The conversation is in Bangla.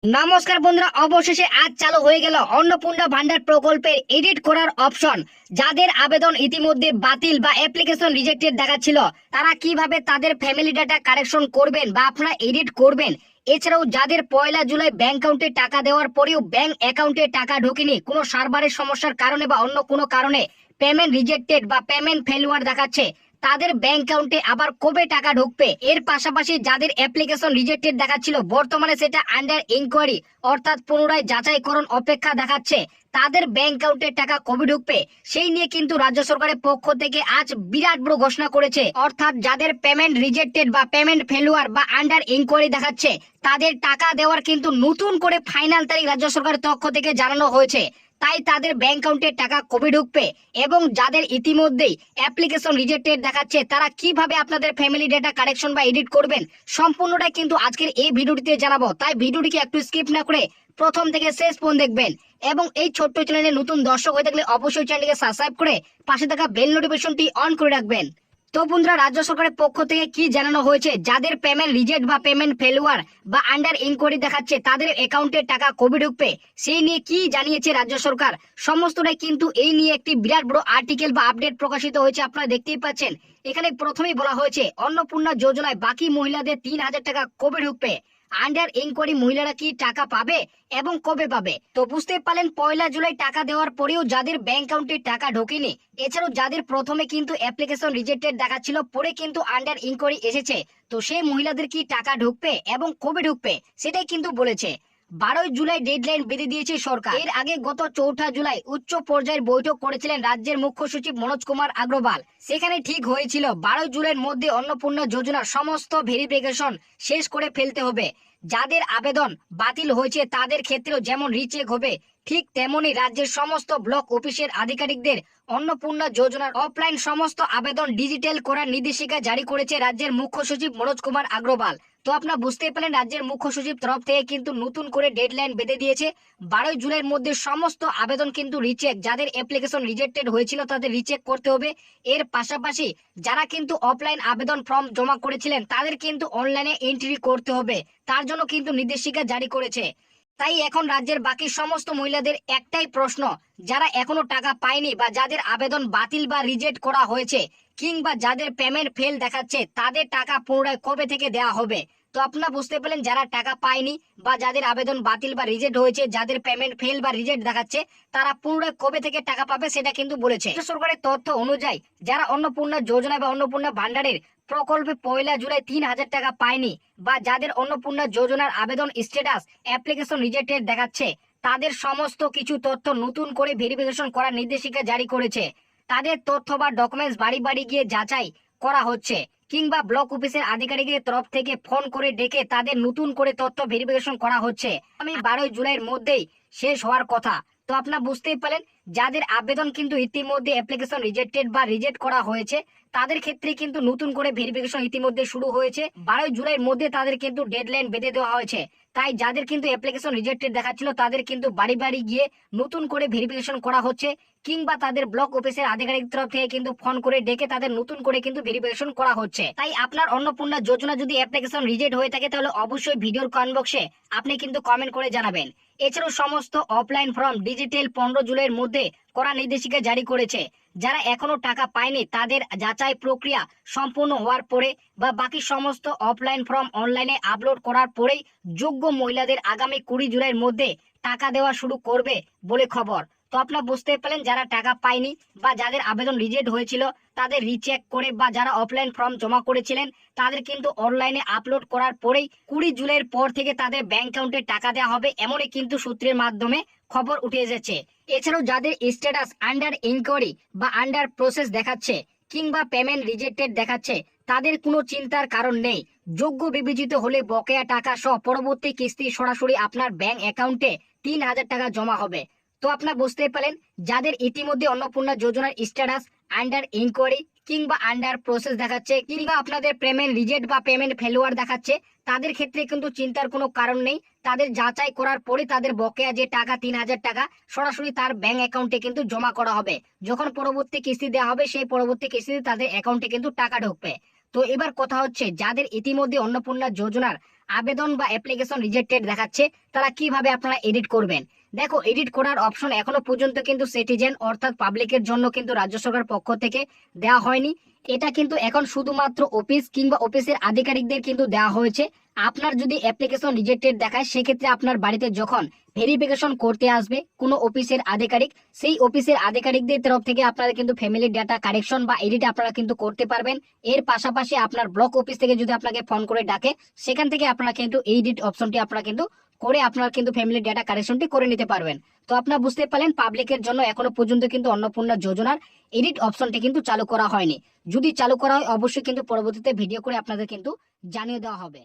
নমস্কার বন্ধুরা, অবশেষে আজ চালু হয়ে গেল অন্নপূর্ণা ভান্ডার প্রকল্পের এডিট করার অপশন। যাদের আবেদন ইতিমধ্যে বাতিল বা অ্যাপ্লিকেশন রিজেক্টেড দেখাচ্ছিল, তারা কিভাবে তাদের ফ্যামিলি ডাটা কারেকশন করবেন বা আপনারা এডিট করবেন। এছাড়াও যাদের 1 জুলাই ব্যাংক অ্যাকাউন্টে টাকা দেওয়ার পরেও ব্যাংক অ্যাকাউন্টে টাকা ঢোকেনি, কোনো সার্ভারের সমস্যার কারণে বা অন্য কোনো কারণে পেমেন্ট রিজেক্টেড বা পেমেন্ট ফেলুয়ার দেখাচ্ছে, তাদের ব্যাংক অ্যাকাউন্টে আবার কবে টাকা ঢুকবে। এর পাশাপাশি যাদের অ্যাপ্লিকেশন রিজেক্টেড দেখাচ্ছিল, বর্তমানে সেটা আন্ডার ইনকোয়ারি অর্থাৎ পুনরায় যাচাইকরণ অপেক্ষা দেখাচ্ছে, তাদের ব্যাংক অ্যাকাউন্টে টাকা কবে ঢুকবে সেই নিয়ে কিন্তু রাজ্য সরকারের পক্ষ থেকে আজ বিরাট বড় ঘোষণা করেছে। অর্থাৎ যাদের পেমেন্ট রিজেক্টেড বা পেমেন্ট ফেলুয়ার বা আন্ডার ইনকোয়ারি দেখাচ্ছে, তাদের টাকা দেওয়ার কিন্তু নতুন করে ফাইনাল তারিখ রাজ্য সরকারের পক্ষ থেকে জানানো হয়েছে। তাই তাদের ব্যাংক অ্যাকাউন্টে টাকা কবে ঢুকবে এবং যাদের ইতিমধ্যেই অ্যাপ্লিকেশন রিজেক্টেড দেখাচ্ছে, তারা কিভাবে আপনাদের ফ্যামিলি ডেটা কারেকশন বা এডিট করবেন, সম্পূর্ণটাই কিন্তু আজকের এই ভিডিওটিতে জানাবো। তাই ভিডিওটিকে একটু স্কিপ না করে প্রথম থেকে শেষ পর্যন্ত দেখবেন এবং এই ছোট্ট চ্যানেলে নতুন দর্শক হয়ে থাকলে অবশ্যই চ্যানেলটিকে সাবস্ক্রাইব করে পাশে থাকা বেল নোটিফিকেশনটি অন করে রাখবেন। তো বন্ধুরা, রাজ্য সরকারের পক্ষ থেকে কি জানানো হয়েছে, যাদের পেমেন্ট রিজেক্ট বা পেমেন্ট ফেলুয়ার বা আন্ডার ইনকোয়ারি দেখাচ্ছে, তাদের অ্যাকাউন্টে টাকা কবে ঢুকবে সেই নিয়ে কি জানিয়েছে রাজ্য সরকার, সমস্তটাই কিন্তু এই নিয়ে একটি বিরাট বড় আর্টিকেল বা আপডেট প্রকাশিত হয়েছে। আপনারা দেখতেই পাচ্ছেন, এখানে প্রথমেই বলা হয়েছে অন্নপূর্ণা যোজনায় বাকি মহিলাদের 3,000 টাকা কবে ঢুকবে, আন্ডার ইনকোয়ারি মহিলারা কি টাকা পাবে এবং কবে পাবে। তো বুঝতে পারলেন, 1 জুলাই টাকা দেওয়ার পরেও যাদের ব্যাংক অ্যাকাউন্টে টাকা ঢোকেনি, এছাড়াও যাদের প্রথমে কিন্তু অ্যাপ্লিকেশন রিজেক্টেড দেখাচ্ছিল, পরে কিন্তু আন্ডার ইনকোয়ারি এসেছে, তো সেই মহিলাদের কি টাকা ঢুকবে এবং কবে ঢুকবে সেটাই কিন্তু বলেছে। 12 জুলাই ডেডলাইন বেঁধে দিয়েছে সরকার। এর আগে গত 4 জুলাই উচ্চ পর্যায়ের বৈঠক করেছিলেন রাজ্যের মুখ্য সচিব মনোজ কুমার আগ্রওয়াল। সেখানে ঠিক হয়েছিল 12 জুলাইয়ের মধ্যে অন্নপূর্ণা যোজনার সমস্ত ভেরিফিকেশন শেষ করে ফেলতে হবে। যাদের আবেদন বাতিল হয়েছে তাদের ক্ষেত্রেও যেমন রিচেক হবে, ঠিক তেমনি রাজ্যের সমস্ত ব্লক অফিসের আধিকারিকদের অন্নপূর্ণা যোজনার অফলাইন সমস্ত আবেদন ডিজিটাল করার নির্দেশিকা জারি করেছে রাজ্যের মুখ্য সচিব মনোজ কুমার আগ্রওয়াল। তো আপনারা বুঝতে পারলেন, রাজ্যের মুখ্য সচিব তরফ থেকে কিন্তু নতুন করে ডেডলাইন বেঁধে দিয়েছে। 12 জুলাইয়ের মধ্যে সমস্ত আবেদন কিন্তু রিচেক, যাদের অ্যাপ্লিকেশন রিজেক্টেড হয়েছিল তাদের রিচেক করতে হবে। এর পাশাপাশি যারা কিন্তু অফলাইন আবেদন ফর্ম জমা করেছিলেন, তাদের কিন্তু অনলাইনে এন্ট্রি করতে হবে, তার জন্য কিন্তু নির্দেশিকা জারি করেছে। তাই এখন রাজ্যের বাকি সমস্ত মহিলাদের একটাই প্রশ্ন, যারা এখনো টাকা পায়নি বা যাদের আবেদন বাতিল বা রিজেক্ট করা হয়েছে কিংবা যাদের পেমেন্ট ফেল দেখাচ্ছে, তাদের টাকা পুনরায় কবে থেকে দেওয়া হবে। তো আপনারা বুঝতে পেলেন, যারা টাকা পায়নি বা যাদের আবেদন বাতিল বা রিজেক্ট হয়েছে, যাদের পেমেন্ট ফেল বা রিজেক্ট দেখাচ্ছে, তারা পুনরায় কবে থেকে টাকা পাবে সেটা কিন্তু বলেছে। সরকারের তথ্য অনুযায়ী যারা অন্নপূর্ণা যোজনা বা অন্নপূর্ণা ভান্ডারের প্রকল্পে 1 জুলাই 3,000 টাকা পায়নি বা যাদের অন্নপূর্ণা যোজনার আবেদন স্ট্যাটাস অ্যাপ্লিকেশন রিজেক্টেড দেখাচ্ছে, তাদের সমস্ত কিছু তথ্য নতুন করে ভেরিফিকেশন করার নির্দেশিকা জারি করেছে। তাদের তথ্য বা ডকুমেন্টস বাড়ি বাড়ি গিয়ে যাচাই করা হচ্ছে কিংবা ব্লক অফিসের আধিকারিকের তরফ থেকে ফোন করে ডেকে তাদের নতুন করে তথ্য ভেরিফিকেশন করা হচ্ছে। আমি 12 জুলাইয়ের মধ্যেই শেষ হওয়ার কথা। তো আপনারা বুঝতেই পারেন, যাদের আবেদন কিন্তু ইতিমধ্যে অ্যাপ্লিকেশন রিজেক্টেড বা রিজেক্ট করা হয়েছে, তাদের ক্ষেত্রে কিন্তু নতুন করে ভেরিফিকেশন ইতিমধ্যে শুরু হয়েছে। 12 জুলাইয়ের মধ্যে তাদের কিন্তু ডেডলাইন বেঁধে দেওয়া হয়েছে। তাই যাদের কিন্তু অ্যাপ্লিকেশন রিজেক্টেড দেখাচ্ছিল, তাদের কিন্তু বাড়ি বাড়ি গিয়ে নতুন করে ভেরিফিকেশন করা হচ্ছে কিংবা তাদের ব্লক অফিসের আধিকারিক তরফ থেকে কিন্তু ফোন করে ডেকে তাদের নতুন করে কিন্তু ভেরিফিকেশন করা হচ্ছে। তাই আপনার অন্নপূর্ণা যোজনা যদি অ্যাপ্লিকেশন রিজেক্ট হয়ে থাকে, তাহলে অবশ্যই ভিডিওর কমেন্ট বক্সে আপনি কিন্তু কমেন্ট করে জানাবেন। এছাড়াও সমস্ত অফলাইন ফর্ম ডিজিটাল 15 জুলাইয়ের মধ্যে করার নির্দেশিকা জারি করেছে। যারা এখনো টাকা পায়নি, তাদের যাচাই প্রক্রিয়া সম্পূর্ণ হওয়ার পরে বা বাকি সমস্ত অফলাইন ফর্ম অনলাইনে আপলোড করার পরেই যোগ্য মহিলাদের আগামী 20 জুলাইয়ের মধ্যে টাকা দেওয়া শুরু করবে বলে খবর। তো আপনারা বুঝতে পারলেন, যারা টাকা পায়নি বা যাদের আবেদন রিজেক্ট হয়েছিল তাদের রিচেক করে বা যারা অফলাইন ফর্ম জমা করেছিলেন, তাদের কিন্তু অনলাইনে আপলোড করার পরেই 20 জুলাইয়ের পর থেকে তাদের ব্যাংক অ্যাকাউন্টে টাকা দেওয়া হবে, এমনই কিন্তু সূত্রের মাধ্যমে খবর উঠে এসেছে। এছাড়াও যাদের স্ট্যাটাস আন্ডার ইনকোয়ারি বা আন্ডার প্রসেস দেখাচ্ছে কিংবা পেমেন্ট রিজেক্টেড দেখাচ্ছে, তাদের কোনো চিন্তার কারণ নেই। যোগ্য বিবেচিত হলে বকেয়া টাকা সহ পরবর্তী কিস্তি সরাসরি আপনার ব্যাংক অ্যাকাউন্টে 3,000 টাকা জমা হবে। তো আপনারা বুঝতে পারলেন, যাদের ইতিমধ্যে অন্নপূর্ণা যোজনার স্ট্যাটাস আন্ডার ইনকোয়ারি কিংবা আন্ডার প্রসেস দেখাচ্ছে কিংবা আপনাদের পেমেন্ট রিজেক্ট বা পেমেন্ট ফেলুয়ার দেখাচ্ছে, তাদের ক্ষেত্রে কিন্তু চিন্তার কোনো কারণ নেই। তাদের যাচাই করার পরে তাদের বকেয়া যে টাকা 3,000 টাকা সরাসরি তার ব্যাংক অ্যাকাউন্টে কিন্তু জমা করা হবে। যখন পরবর্তী কিস্তি দেওয়া হবে, সেই পরবর্তী কিস্তিতে তাদের অ্যাকাউন্টে কিন্তু টাকা ঢুকবে। তো এবার কথা হচ্ছে, যাদের ইতিমধ্যে অন্নপূর্ণা যোজনার আবেদন বা অ্যাপ্লিকেশন রিজেক্টেড দেখাচ্ছে, তারা কিভাবে আপনারা এডিট করবেন। দেখো, এডিট করার অপশন এখনো পর্যন্ত কিন্তু সিটিজেন অর্থাৎ পাবলিকের জন্য কিন্তু রাজ্য সরকার পক্ষ থেকে দেওয়া হয়নি। এটা কিন্তু এখন শুধুমাত্র অফিস কিংবা অফিসের আধিকারিকদের কিন্তু দেওয়া হয়েছে। আপনার যদি অ্যাপ্লিকেশন রিজেক্টেড দেখায়, সেক্ষেত্রে আপনার বাড়িতে যখন ভেরিফিকেশন করতে আসবে কোনো অফিসের আধিকারিক, সেই অফিসের আধিকারিকদের তরফ থেকে আপনারা কিন্তু ফ্যামিলি ডাটা কারেকশন বা এডিট আপনারা কিন্তু করতে পারবেন। এর পাশাপাশি আপনার ব্লক অফিস থেকে যদি আপনাকে ফোন করে ডাকে, সেখান থেকে আপনারা কিন্তু এডিট অপশনটি আপনারা কিন্তু করে আপনারা কিন্তু ফ্যামিলি ডাটা কারেকশনটি করে নিতে পারবেন। তো আপনারা বুঝতে পারলেন, পাবলিকের জন্য এখনো পর্যন্ত কিন্তু অন্নপূর্ণা যোজনার এডিট অপশনটি কিন্তু চালু করা হয়নি। যদি চালু করা হয়, অবশ্যই কিন্তু পরবর্তীতে ভিডিও করে আপনাদের কিন্তু জানিয়ে দেওয়া হবে।